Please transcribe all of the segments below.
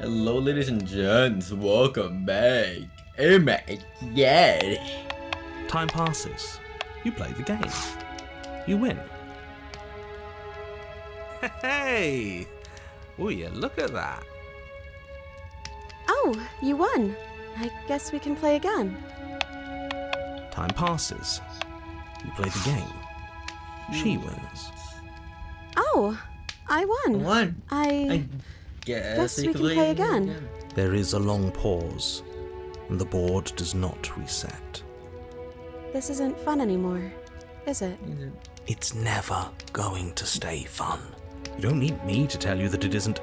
Hello, ladies and gents. Welcome back. Oh my god. Time passes. You play the game. You win. Hey! Will you look at that? Oh, you won. I guess we can play again. Time passes. You play the game. She wins. Oh, I won. One. I Guess we can play again. There is a long pause, and the board does not reset. This isn't fun anymore, is it? It's never going to stay fun. You don't need me to tell you that it isn't.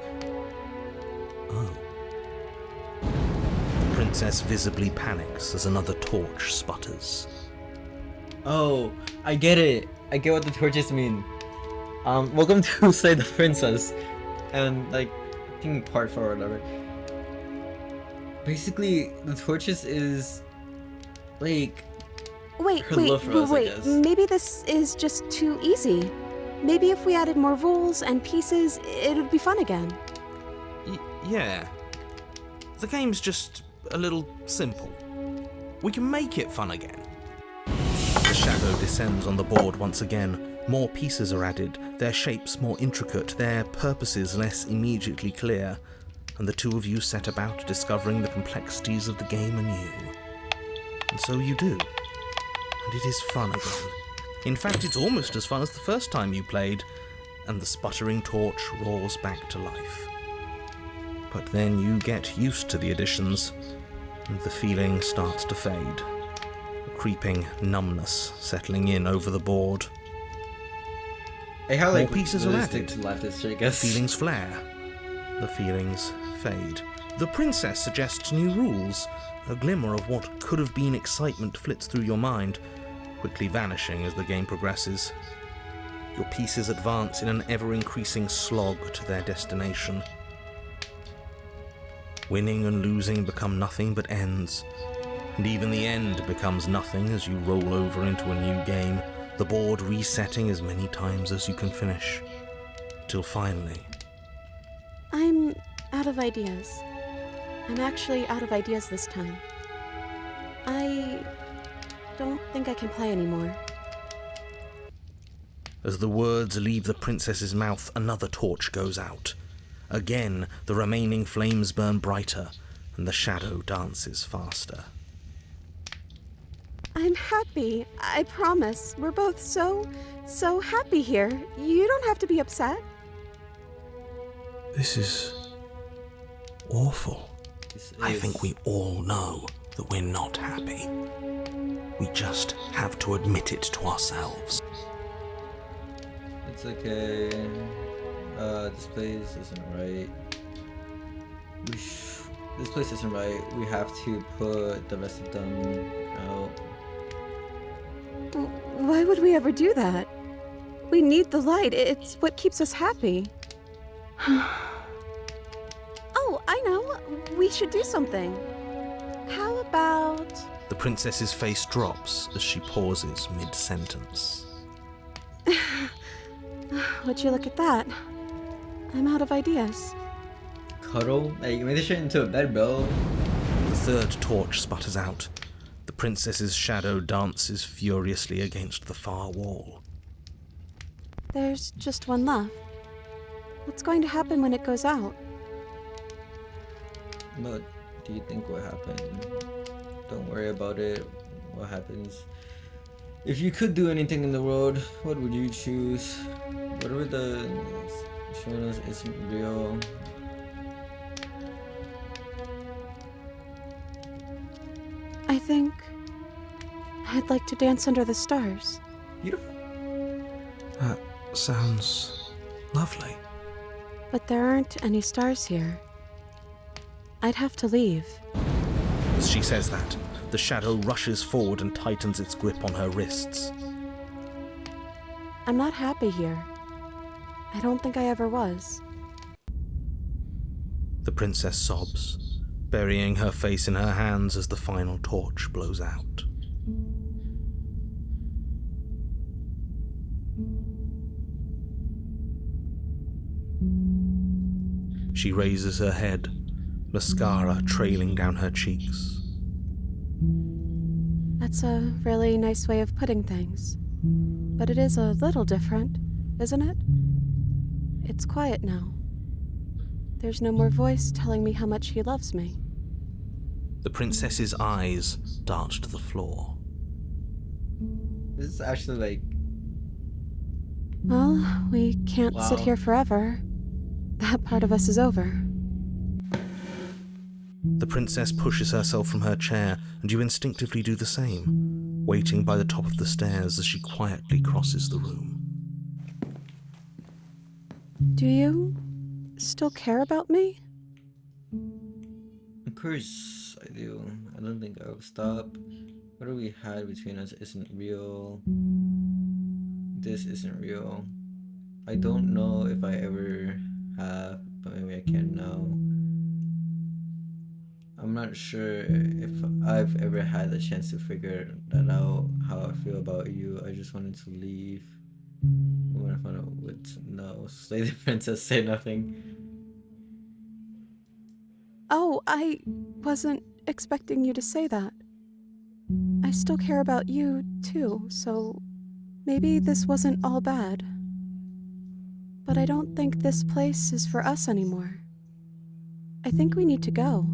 Oh. The princess visibly panics as another torch sputters. Oh, I get it. I get what the torches mean. Welcome to Slay the Princess. And like, I think part 4 or whatever. Basically, the torches is like Wait, her love for us, I guess. Maybe this is just too easy. Maybe if we added more rules and pieces, it would be fun again. Yeah. The game's just a little simple. We can make it fun again. The shadow descends on the board once again. More pieces are added, their shapes more intricate, their purposes less immediately clear, and the two of you set about discovering the complexities of the game anew. And so you do. And it is fun again. In fact, it's almost as fun as the first time you played, and the sputtering torch roars back to life. But then you get used to the additions, and the feeling starts to fade. A creeping numbness settling in over the board. How like More pieces are added. to life history, I guess. Feelings flare. The feelings fade. The princess suggests new rules. A glimmer of what could have been excitement flits through your mind, quickly vanishing as the game progresses. Your pieces advance in an ever-increasing slog to their destination. Winning and losing become nothing but ends, and even the end becomes nothing as you roll over into a new game, the board resetting as many times as you can finish, till finally... I'm out of ideas. I'm actually out of ideas this time. I don't think I can play anymore. As the words leave the princess's mouth, another torch goes out. Again, the remaining flames burn brighter, and the shadow dances faster. I'm happy, I promise. We're both so happy here. You don't have to be upset. This is... awful. I think we all know that we're not happy. We just have to admit it to ourselves. It's okay. This place isn't right. This place isn't right. We have to put the rest of them out. Why would we ever do that? We need the light. It's what keeps us happy. Oh, I know. We should do something. How about... The princess's face drops as she pauses mid-sentence. Would you look at that? I'm out of ideas. Cuddle? Hey, you made this shit into a bed, bro. The third torch sputters out. The princess's shadow dances furiously against the far wall. There's just one left. What's going to happen when it goes out? What do you think will happen? Don't worry about it. What happens? If you could do anything in the world, what would you choose? Whatever the showing us isn't real. I think I'd like to dance under the stars. Beautiful. That sounds lovely. But there aren't any stars here. I'd have to leave. As she says that, the shadow rushes forward and tightens its grip on her wrists. I'm not happy here. I don't think I ever was. The princess sobs, burying her face in her hands as the final torch blows out. She raises her head, mascara trailing down her cheeks. That's a really nice way of putting things. But it is a little different, isn't it? It's quiet now. There's no more voice telling me how much he loves me. The princess's eyes dart to the floor. This is actually like, Well, we can't sit Wow. here forever. That part of us is over. The princess pushes herself from her chair, and you instinctively do the same, waiting by the top of the stairs as she quietly crosses the room. Do you still care about me? of course I do. I don't think I'll stop. Whatever we had between us isn't real. This isn't real. I don't know if I ever have, but maybe I can now. I'm not sure if I've ever had the chance to figure that out, how I feel about you. I just wanted to leave. When I found out what no, Slay the Princess say nothing. Oh, I wasn't expecting you to say that. I still care about you, too, so maybe this wasn't all bad. But I don't think this place is for us anymore. I think we need to go.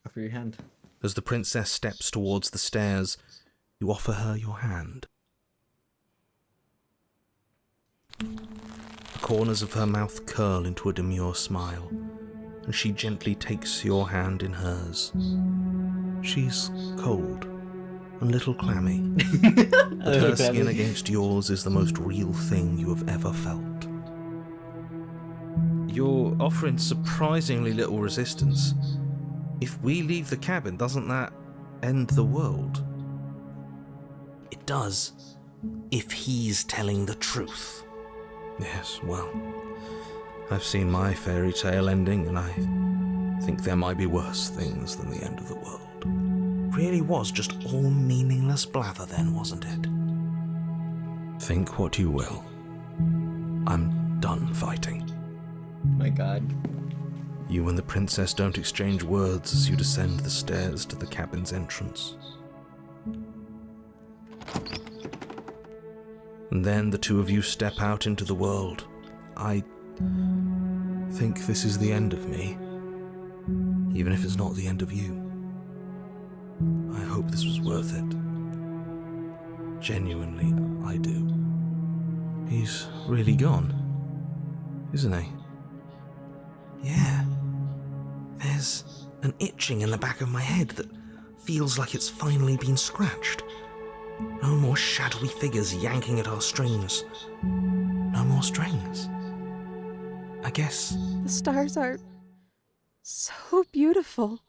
Offer your hand. As the princess steps towards the stairs, you offer her your hand. The corners of her mouth curl into a demure smile, and she gently takes your hand in hers. She's cold and a little clammy, but her skin against yours is the most real thing you have ever felt. You're offering surprisingly little resistance. If we leave the cabin, doesn't that end the world? It does, if he's telling the truth. Yes, well, I've seen my fairy tale ending, and I think there might be worse things than the end of the world. Really was just all meaningless blather then, wasn't it? Think what you will. I'm done fighting. My god. You and the princess don't exchange words as you descend the stairs to the cabin's entrance. And then the two of you step out into the world. I think this is the end of me, even if it's not the end of you. I hope this was worth it. Genuinely, I do. He's really gone, isn't he? Yeah. There's an itching in the back of my head that feels like it's finally been scratched. No more shadowy figures yanking at our strings. No more strings. I guess. The stars are so beautiful.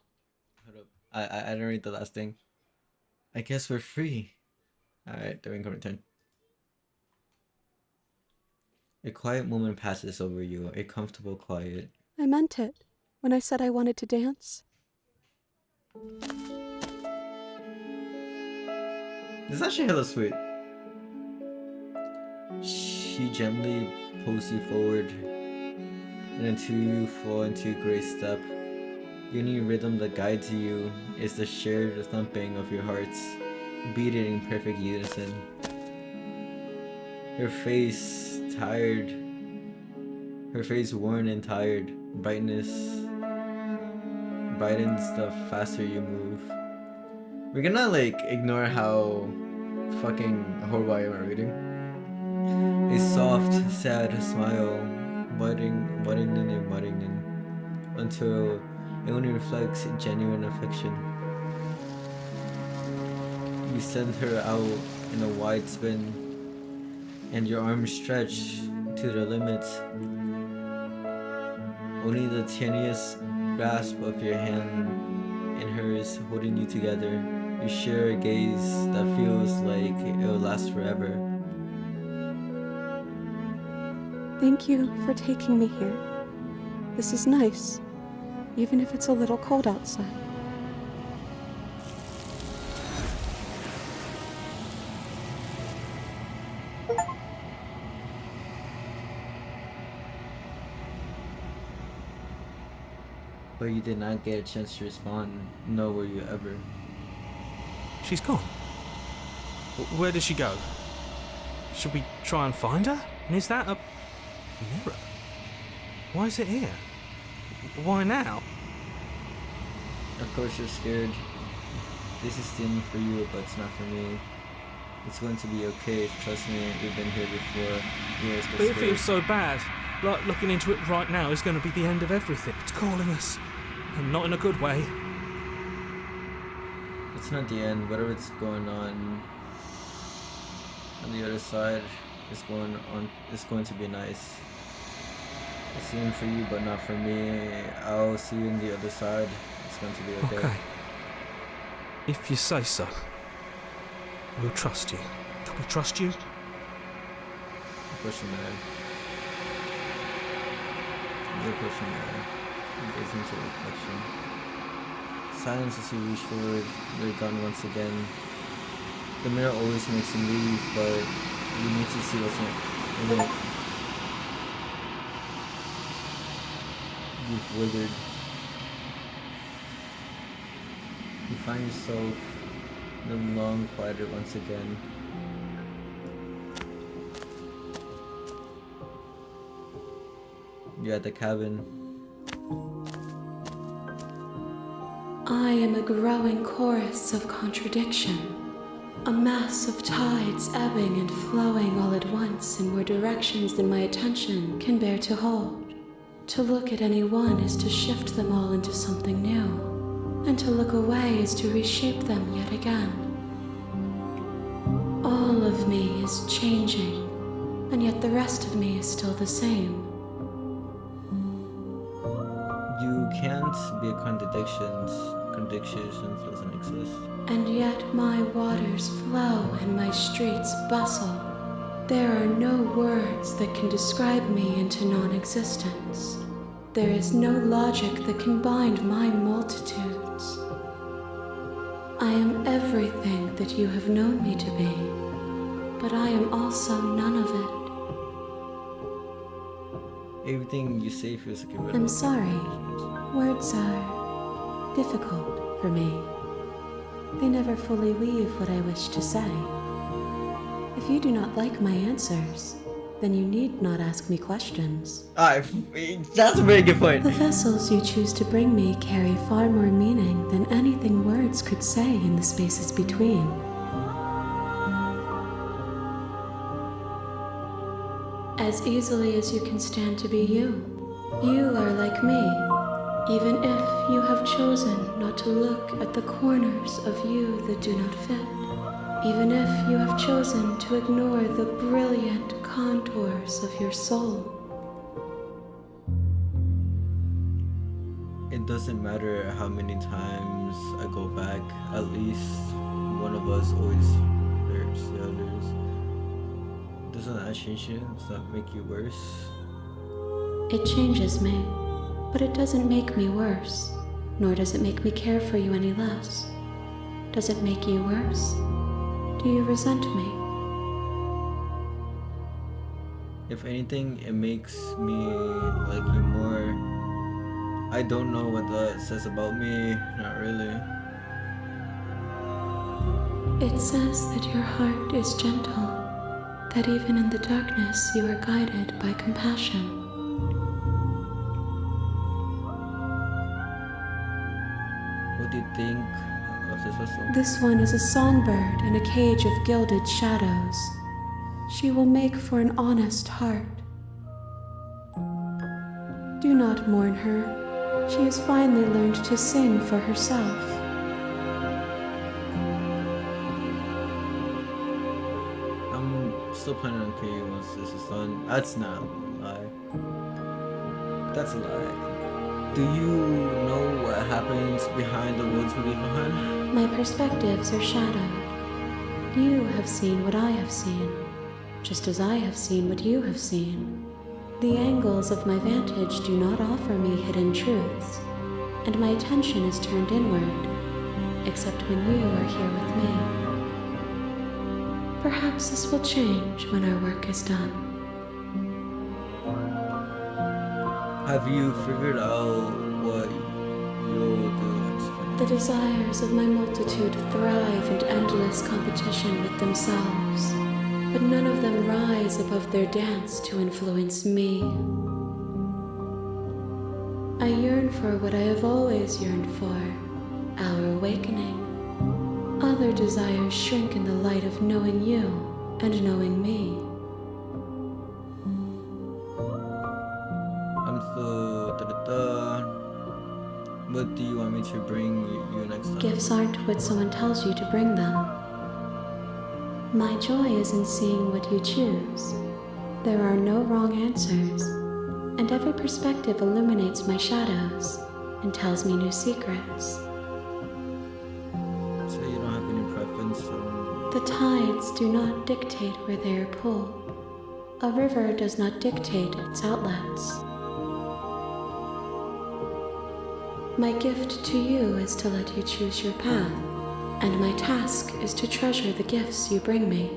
Hold up. I didn't read the last thing. I guess we're free. Alright, the incoming turn. A quiet moment passes over you, a comfortable quiet. I meant it when I said I wanted to dance. This is actually hella sweet. She gently pulls you forward, and until you fall into a great step. The only rhythm that guides you is the shared thumping of your hearts, beating in perfect unison. Her face tired, her face worn and tired, brightens the faster you move. We're gonna like ignore how fucking horrible I am at reading. A soft, sad smile, widening until it only reflects genuine affection. You send her out in a wide spin, and your arms stretch to their limits. Only the tiniest grasp of your hand in hers holding you together. You share a gaze that feels like it will last forever. Thank you for taking me here. This is nice, even if it's a little cold outside. But you did not get a chance to respond, nor were you ever. She's gone. Where did she go? Should we try and find her? And is that a mirror? Why is it here? Why now? Of course you're scared. This is the end for you, but it's not for me. It's going to be okay, trust me, we've been here before. You always get But it scared. feels so bad. Like looking into it right now is going to be the end of everything. It's calling us. And not in a good way. It's not the end. Whatever's going on the other side is going on. It's going to be nice. It's the end for you, but not for me. I'll see you on the other side. It's going to be okay. Okay. If you say so. We'll trust you. Can we trust you? Pushing there. You're pushing there. Gaze into reflection. Silence as you reach forward. You're gone once again. The mirror always makes you leave, but you need to see what's in it. You've withered. You find yourself no long quieted once again. You're at the cabin. I am a growing chorus of contradiction, a mass of tides ebbing and flowing all at once in more directions than my attention can bear to hold. To look at any one is to shift them all into something new, and to look away is to reshape them yet again. All of me is changing, and yet the rest of me is still the same. You can't be a contradiction. Contradiction doesn't exist. And yet my waters flow and my streets bustle. There are no words that can describe me into non-existence. There is no logic that can bind my multitudes. I am everything that you have known me to be, but I am also none of it. Everything you say feels like a riddle. I'm sorry. Words are difficult for me. They never fully weave what I wish to say. If you do not like my answers, then you need not ask me questions. That's a very good point. The vessels you choose to bring me carry far more meaning than anything words could say in the spaces between. As easily as you can stand to be you. You are like me, even if you have chosen not to look at the corners of you that do not fit. Even if you have chosen to ignore the brilliant contours of your soul. It doesn't matter how many times I go back, at least one of us always hurts the others. Doesn't that change you? Does that make you worse? It changes me, but it doesn't make me worse, nor does it make me care for you any less. Does it make you worse? Do you resent me? If anything, it makes me like you more. I don't know what that says about me, not really. It says that your heart is gentle, that even in the darkness you are guided by compassion. What do you think of this vessel? This one is a songbird in a cage of gilded shadows. She will make for an honest heart. Do not mourn her. She has finally learned to sing for herself. I'm still planning on killing you once this is done. That's not a lie. That's a lie. Do you know what happens behind the worlds we leave behind? My perspectives are shadowed. You have seen what I have seen, just as I have seen what you have seen. The angles of my vantage do not offer me hidden truths, and my attention is turned inward, except when you are here with me. Perhaps this will change when our work is done. Have you figured out what The desires of my multitude thrive in endless competition with themselves, but none of them rise above their dance to influence me. I yearn for what I have always yearned for, our awakening. Other desires shrink in the light of knowing you and knowing me. What do you want me to bring you next time? Gifts aren't what someone tells you to bring them. My joy is in seeing what you choose. There are no wrong answers, and every perspective illuminates my shadows and tells me new secrets. So you don't have any preference? The tides do not dictate where they are pulled. A river does not dictate its outlets. My gift to you is to let you choose your path, and my task is to treasure the gifts you bring me.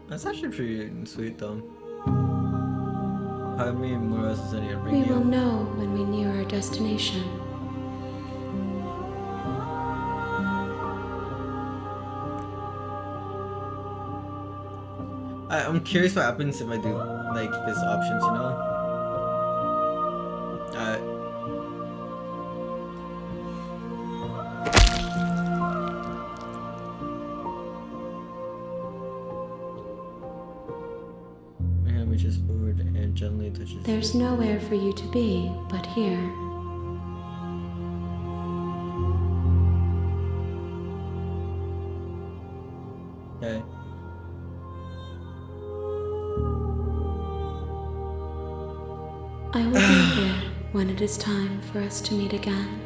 That's actually pretty sweet though. How many more roses I need to bring We you? will know when we near our destination. I'm curious what happens if I do like this options, you know? My hand reaches forward and gently touches. There's nowhere for you to be but here. Okay. I will be here when it is time for us to meet again.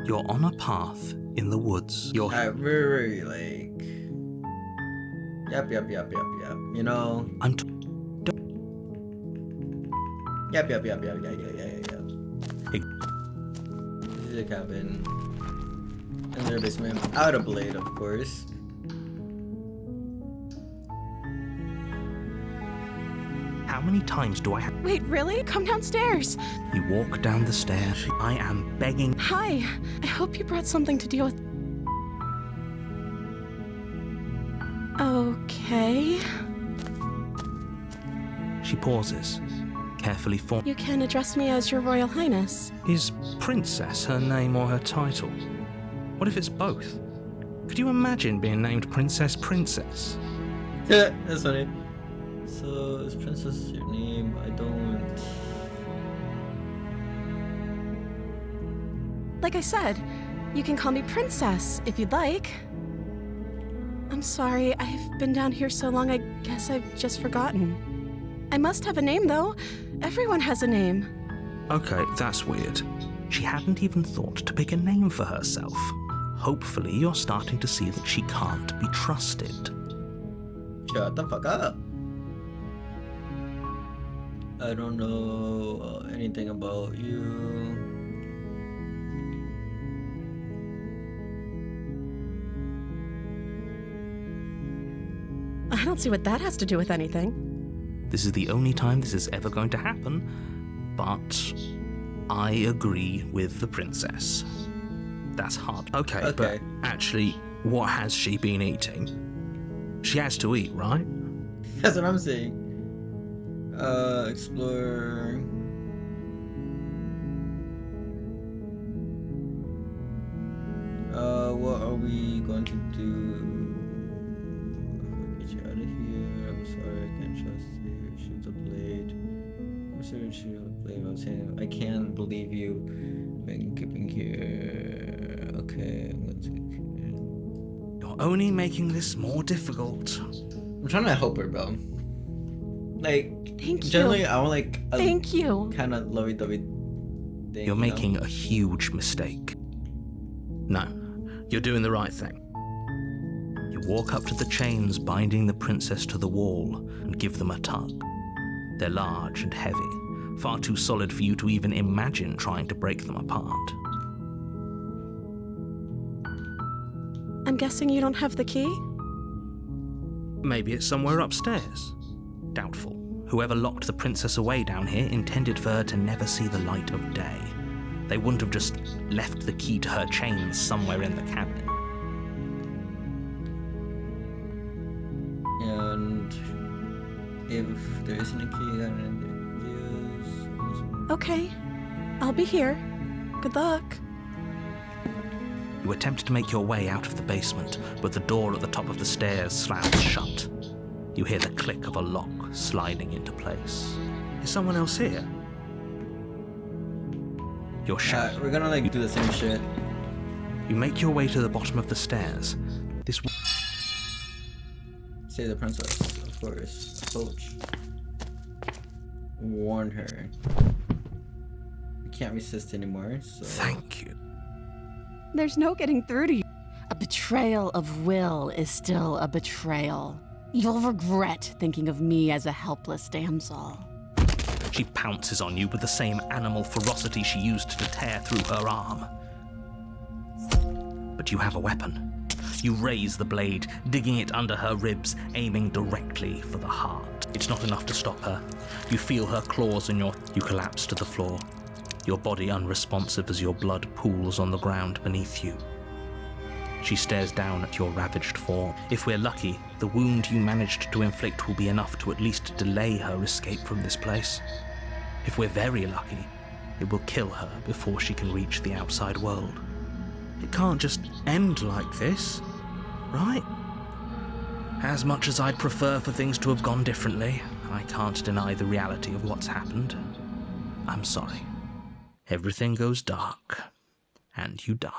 You're on a path in the woods. You're Very like. Yep. You know. I'm Yep. This is a cabin. In their basement. Out of blade, of course. How many times do I have? Wait, really? Come downstairs. You walk down the stairs. I am begging. Hi. I hope you brought something to deal with. Okay. She pauses, carefully form. You can address me as Your Royal Highness. Is Princess her name or her title? What if it's both? Could you imagine being named Princess? That's funny. So, is Princess your name? I don't. Like I said, you can call me Princess if you'd like. I'm sorry, I've been down here so long, I guess I've just forgotten. I must have a name, though. Everyone has a name. Okay, that's weird. She hadn't even thought to pick a name for herself. Hopefully, you're starting to see that she can't be trusted. Shut the fuck up. I don't know anything about you. I don't see what that has to do with anything. This is the only time this is ever going to happen, but I agree with the princess. That's hard. Okay, but actually, what has she been eating? She has to eat, right? That's what I'm saying. Explore. What are we going to do? Get you out of here. I'm sorry, I can't trust you. Shoot the blade. I'm sorry, shoot the blade. I'm saying I can't believe you. Been keeping here. Okay, I'm going to. You're only making this more difficult. I'm trying to help her, bro. Like, Thank you. generally, I want like a Thank you. kind of lovey-dovey thing. You're you know? making a huge mistake. No, you're doing the right thing. You walk up to the chains binding the princess to the wall and give them a tug. They're large and heavy, far too solid for you to even imagine trying to break them apart. I'm guessing you don't have the key? Maybe it's somewhere upstairs. Doubtful. Whoever locked the princess away down here intended for her to never see the light of day. They wouldn't have just left the key to her chains somewhere in the cabin. And if there isn't a key, then use. Okay, I'll be here. Good luck. You attempt to make your way out of the basement, but the door at the top of the stairs slams shut. You hear the click of a lock sliding into place. Is someone else here? You're sure. We're gonna like do the same shit. You make your way to the bottom of the stairs. This Save the princess, of course. Approach. Warn her. We can't resist anymore, so. Thank you. There's no getting through to you. A betrayal of Will is still a betrayal. You'll regret thinking of me as a helpless damsel. She pounces on you with the same animal ferocity she used to tear through her arm. But you have a weapon. You raise the blade, digging it under her ribs, aiming directly for the heart. It's not enough to stop her. You feel her claws in your... You collapse to the floor, your body unresponsive as your blood pools on the ground beneath you. She stares down at your ravaged form. If we're lucky, the wound you managed to inflict will be enough to at least delay her escape from this place. If we're very lucky, it will kill her before she can reach the outside world. It can't just end like this, right? As much as I'd prefer for things to have gone differently, I can't deny the reality of what's happened. I'm sorry. Everything goes dark, and you die.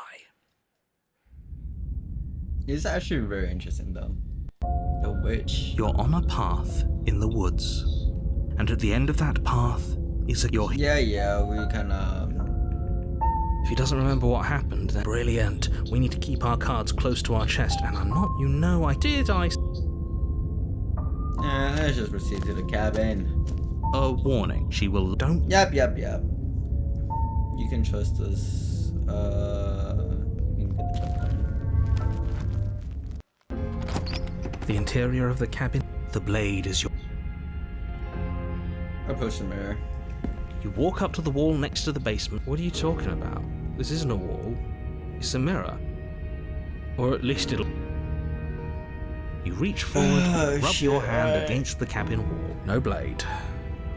It's actually very interesting though. The witch. You're on a path in the woods, and at the end of that path is your... Yeah, we kinda... If he doesn't remember what happened, then brilliant. We need to keep our cards close to our chest, and I'm not... You know I did, let's just proceed to the cabin. A warning. She will... Don't... Yep. You can trust us. You can get the jump on. The interior of the cabin. The blade is your... Approach the mirror. You walk up to the wall next to the basement. What are you talking about? This isn't a wall. It's a mirror. Or at least it'll... You reach forward, rub your hand against the cabin wall. No blade.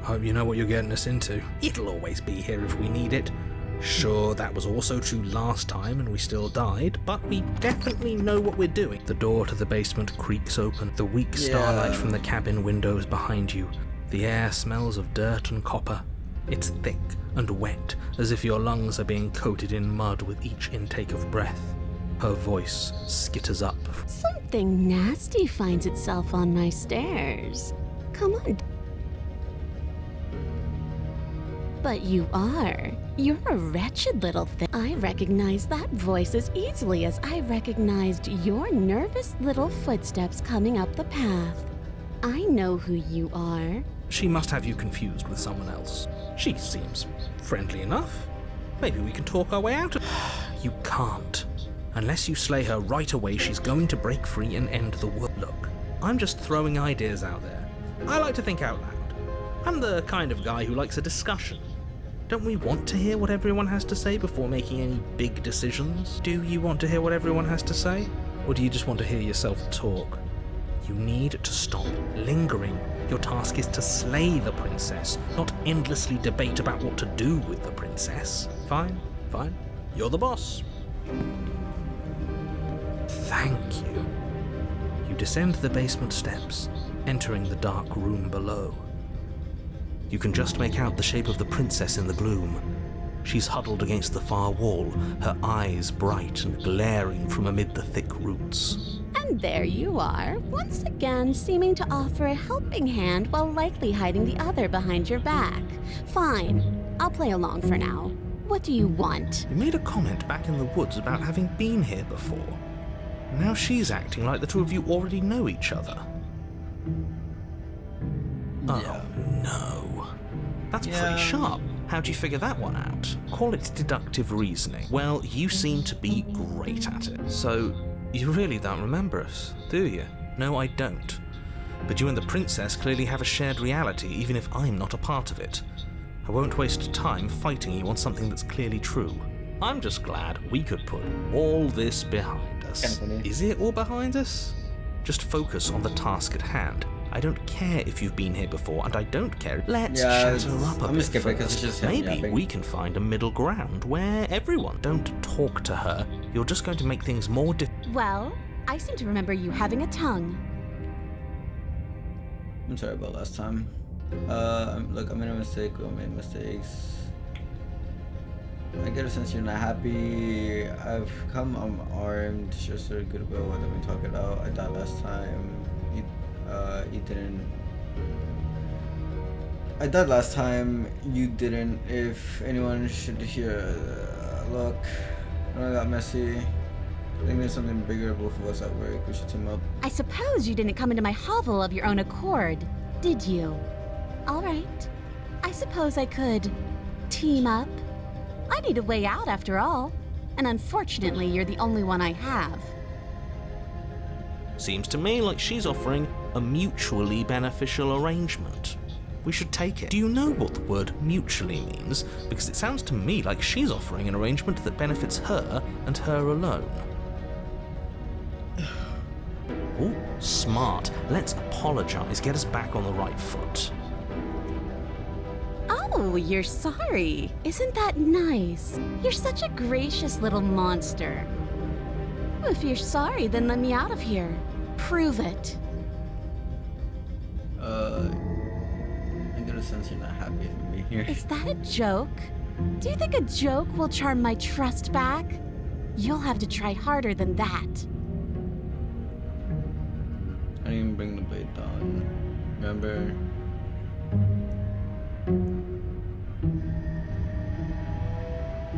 Hope you know what you're getting us into. It'll always be here if we need it. Sure, that was also true last time and we still died, but we definitely know what we're doing. The door to the basement creaks open. The weak starlight from the cabin windows behind you. The air smells of dirt and copper. It's thick and wet, as if your lungs are being coated in mud with each intake of breath. Her voice skitters up. Something nasty finds itself on my stairs. Come on. But you are. You're a wretched little thing. I recognize that voice as easily as I recognized your nervous little footsteps coming up the path. I know who you are. She must have you confused with someone else. She seems friendly enough. Maybe we can talk our way out of... You can't. Unless you slay her right away, she's going to break free and end the world. Look, I'm just throwing ideas out there. I like to think out loud. I'm the kind of guy who likes a discussion. Don't we want to hear what everyone has to say before making any big decisions? Do you want to hear what everyone has to say? Or do you just want to hear yourself talk? You need to stop lingering. Your task is to slay the princess, not endlessly debate about what to do with the princess. Fine. You're the boss. Thank you. You descend the basement steps, entering the dark room below. You can just make out the shape of the princess in the gloom. She's huddled against the far wall, her eyes bright and glaring from amid the thick roots. And there you are, once again seeming to offer a helping hand while likely hiding the other behind your back. Fine, I'll play along for now. What do you want? You made a comment back in the woods about having been here before. Now she's acting like the two of you already know each other. Oh, no. That's pretty sharp. How'd you figure that one out? Call it deductive reasoning. Well, you seem to be great at it. So, you really don't remember us, do you? No, I don't. but you and the princess clearly have a shared reality, even if I'm not a part of it. I won't waste time fighting you on something that's clearly true. I'm just glad we could put all this behind us. Kinda funny. Is it all behind us? Just focus on the task at hand. I don't care if you've been here before, and I don't care. Let's Yeah, chat her up a I'm bit just skipping 'cause first. it's just him Maybe yapping. we can find a middle ground where everyone don't talk to her. You're just going to make things more Well, I seem to remember you having a tongue. I'm sorry about last time. Look, I made a mistake. We all made mistakes. I get a sense you're not happy. I've come unarmed. Just a goodwill. Let me talk it out. I died last time. You didn't. I died last time. You didn't. If anyone should hear, look, I know I got messy. I think there's something bigger. Both of us at work. We should team up. I suppose you didn't come into my hovel of your own accord, did you? All right. I suppose I could team up. I need a way out after all. And unfortunately, you're the only one I have. Seems to me like she's offering a mutually beneficial arrangement. We should take it. Do you know what the word mutually means? Because it sounds to me like she's offering an arrangement that benefits her and her alone. Oh, smart. Let's apologize, get us back on the right foot. Oh, you're sorry. Isn't that nice? You're such a gracious little monster. If you're sorry, then let me out of here. Prove it. I get a sense you're not happy with me here. Is that a joke? Do you think a joke will charm my trust back? You'll have to try harder than that. I didn't even bring the blade down. Remember?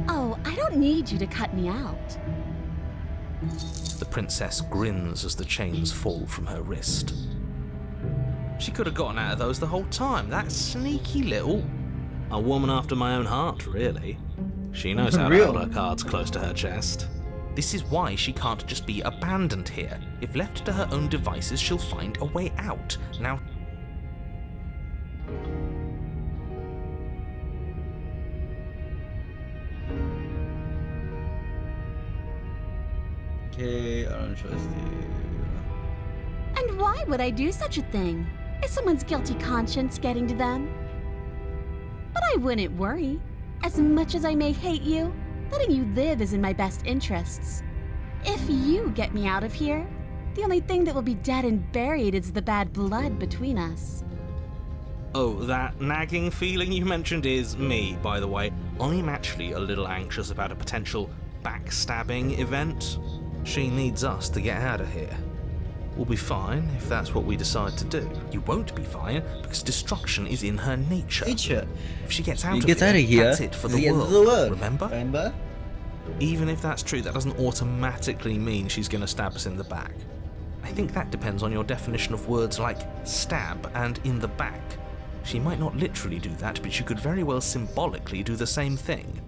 Oh, I don't need you to cut me out. The princess grins as the chains fall from her wrist. She could have gotten out of those the whole time. That sneaky little... A woman after my own heart, really. She knows how to Real. hold her cards close to her chest. This is why she can't just be abandoned here. If left to her own devices, she'll find a way out. Now... Okay, I don't trust you. And why would I do such a thing? Is someone's guilty conscience getting to them? But I wouldn't worry. As much as I may hate you, letting you live is in my best interests. If you get me out of here, the only thing that will be dead and buried is the bad blood between us. Oh, that nagging feeling you mentioned is me, by the way. I'm actually a little anxious about a potential backstabbing event. She needs us to get out of here. We'll be fine if that's what we decide to do. You won't be fine because destruction is in her nature. If she gets out of here, that's it for the end world. of the world. Remember? Even if that's true, that doesn't automatically mean she's going to stab us in the back. I think that depends on your definition of words like stab and in the back. She might not literally do that, but she could very well symbolically do the same thing.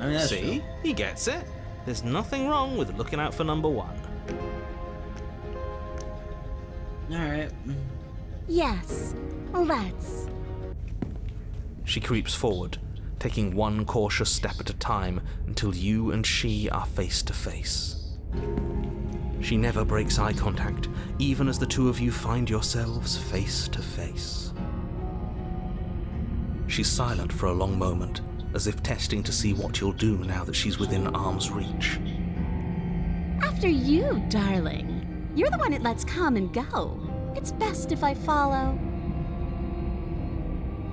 I mean, that's See? true. He gets it. There's nothing wrong with looking out for number one. Alright. Yes, let's. She creeps forward, taking one cautious step at a time until you and she are face to face. She never breaks eye contact, even as the two of you find yourselves face to face. She's silent for a long moment, as if testing to see what you'll do now that she's within arm's reach. After you, darling. You're the one it lets come and go. It's best if I follow.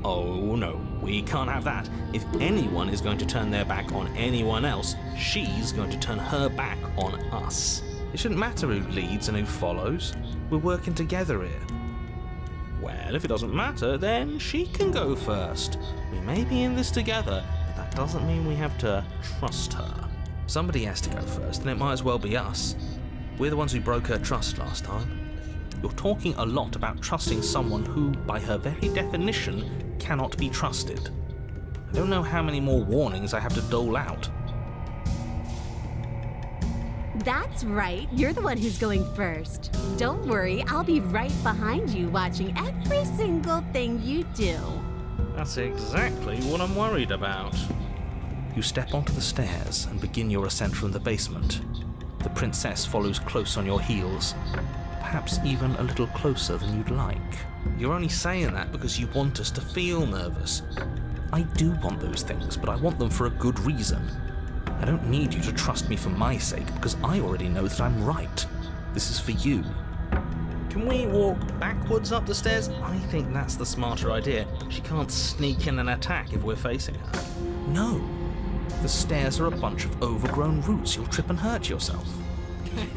Oh no, we can't have that. If anyone is going to turn their back on anyone else, she's going to turn her back on us. It shouldn't matter who leads and who follows. We're working together here. Well, if it doesn't matter, then she can go first. We may be in this together, but that doesn't mean we have to trust her. Somebody has to go first, and it might as well be us. We're the ones who broke her trust last time. You're talking a lot about trusting someone who, by her very definition, cannot be trusted. I don't know how many more warnings I have to dole out. That's right, you're the one who's going first. Don't worry, I'll be right behind you watching every single thing you do. That's exactly what I'm worried about. You step onto the stairs and begin your ascent from the basement. The princess follows close on your heels, perhaps even a little closer than you'd like. You're only saying that because you want us to feel nervous. I do want those things, but I want them for a good reason. I don't need you to trust me for my sake, because I already know that I'm right. This is for you. Can we walk backwards up the stairs? I think that's the smarter idea. She can't sneak in and attack if we're facing her. No. The stairs are a bunch of overgrown roots. You'll trip and hurt yourself.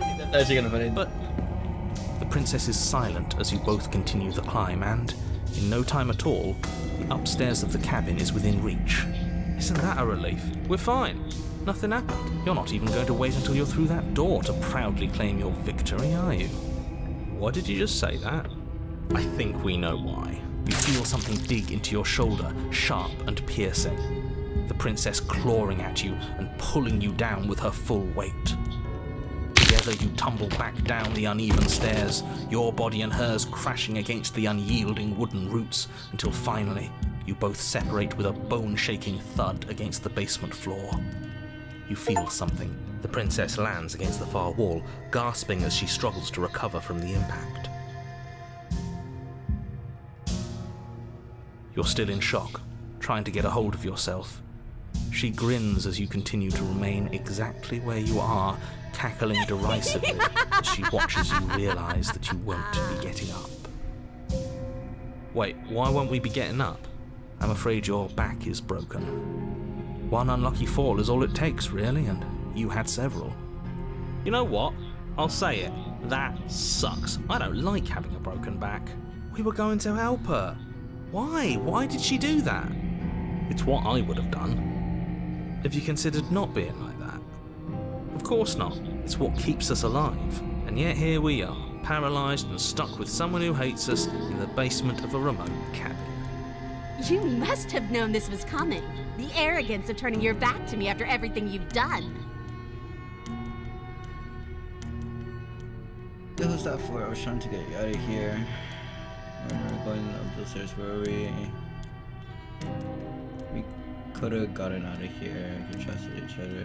That's actually kind of funny. But the princess is silent as you both continue the climb, and in no time at all, the upstairs of the cabin is within reach. Isn't that a relief? We're fine. Nothing happened. You're not even going to wait until you're through that door to proudly claim your victory, are you? Why did you just say that? I think we know why. You feel something dig into your shoulder, sharp and piercing. The princess clawing at you and pulling you down with her full weight. Together you tumble back down the uneven stairs, your body and hers crashing against the unyielding wooden roots, until finally you both separate with a bone-shaking thud against the basement floor. You feel something. The princess lands against the far wall, gasping as she struggles to recover from the impact. You're still in shock, trying to get a hold of yourself. She grins as you continue to remain exactly where you are, cackling derisively as she watches you realise that you won't be getting up. Wait, why won't we be getting up? I'm afraid your back is broken. One unlucky fall is all it takes, really, and you had several. You know what? I'll say it. That sucks. I don't like having a broken back. We were going to help her. Why? Why did she do that? It's what I would have done. Have you considered not being like that? Of course not. It's what keeps us alive. And yet here we are, paralysed and stuck with someone who hates us in the basement of a remote cabin. You must have known this was coming. The arrogance of turning your back to me after everything you've done. What was that for? I was trying to get you out of here. When we were going up the stairs, where we could have gotten out of here if we trusted each other.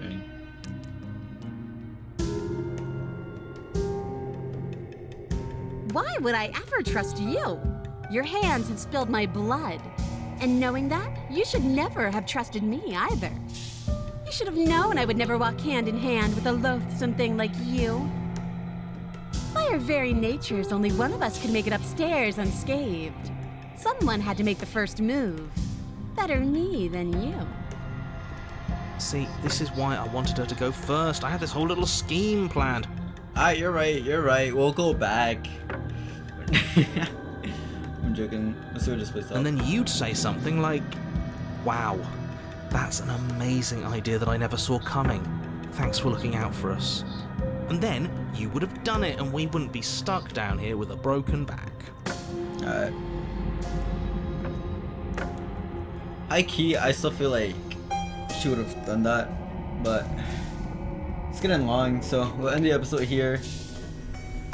Why would I ever trust you? Your hands have spilled my blood. And knowing that, you should never have trusted me either. You should have known I would never walk hand in hand with a loathsome thing like you. By our very natures, only one of us can make it upstairs unscathed. Someone had to make the first move. Better me than you. See, this is why I wanted her to go first. I had this whole little scheme planned. You're right. We'll go back. I'm joking. Let's see what this place is. And then you'd say something like, wow, that's an amazing idea that I never saw coming. Thanks for looking out for us. And then you would have done it and we wouldn't be stuck down here with a broken back. Alright. High key, I still feel like she would have done that, but it's getting long, so we'll end the episode here.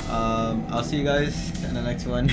I'll see you guys in the next one.